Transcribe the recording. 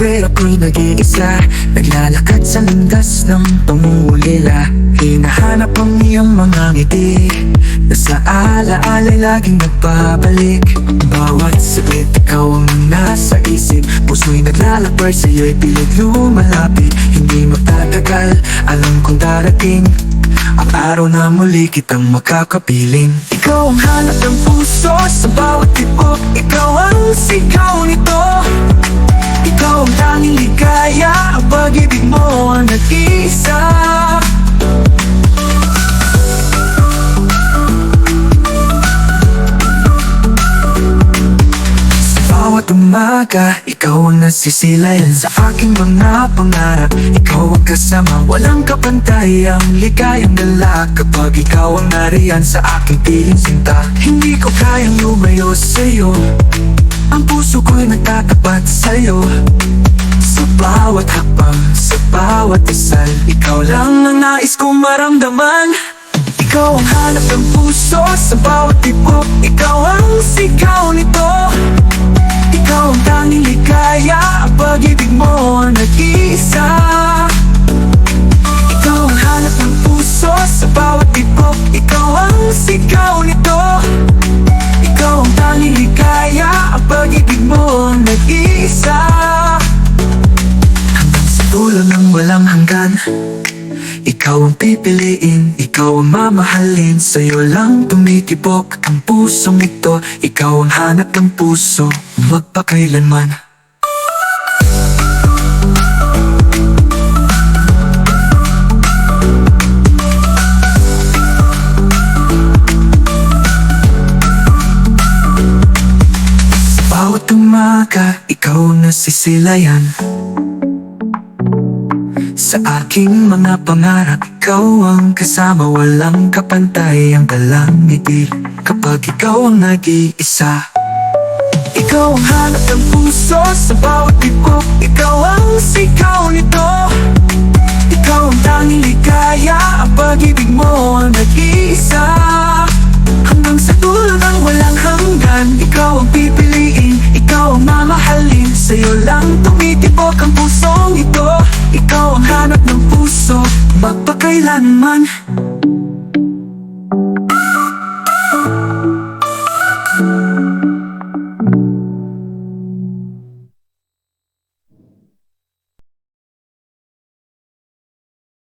pero ako'y nag-iisa, naglalakad sa landas ng pangungulila. Hinahanap ang iyong mga ngiti na sa alaala laging nagbabalik. Bawat saglit ikaw ang nasa isip, puso'y naglalakbay sa'yo'y pilit lumalapit. Hindi magtatagal, alam kong darating ang araw na muli kitang makakapiling. Ikaw ang hanap ng puso sa bawat tibok, ikaw ang sigaw nito. Ikaw ang tanging ligaya, ang pag-ibig mo ang nag-iisa. Bawat umaga, ikaw ang nasisilayan sa aking mga pangarap. Ikaw ang kasama, walang kapantay, ang ligayang dala kapag ikaw ang nariyan sa aking piling sinta. Hindi ko kayang lumayo sa'yo, ang puso ko'y nagtatapat sa'yo. Sa bawat hakbang, sa bawat dasal, ikaw lang ang nais kong maramdaman. Ikaw ang hanap ng puso sa bawat tibok, ikaw ang sigaw nito. Ikaw ang tanging ligaya, ang pag-ibig mo ang nag-iisa. Ikaw ang hanap ng puso sa bawat tibok, ikaw ang sigaw nito. Ikaw ang tanging ligaya, ang pag-ibig mo ang nag-iisa. Hanggang sa dulo ng walang hanggan, ikaw ang pipiliin, ikaw ang mamahalin. Sa'yo lang tumitibok ang pusong ito, ikaw ang hanap ng puso magpakailanman. Sa bawat umaga, ikaw nasisilayan sa aking mga pangarap. Ikaw ang kasama, walang kapantay, ang dalang ngiti kapag ikaw ang nag-iisa. Ikaw ang hanap ng puso sa bawat tibok, ikaw ang sigaw nito. Ikaw ang tanging ligaya, ang pag-ibig mo ang nag-iisa. Hanggang sa dulo ng walang hanggan, ikaw ang pipiliin, ikaw ang mamahalin. Sa'yo lang tumitibok ang pusong ito, ikaw ang hanap ng puso magpakailanman.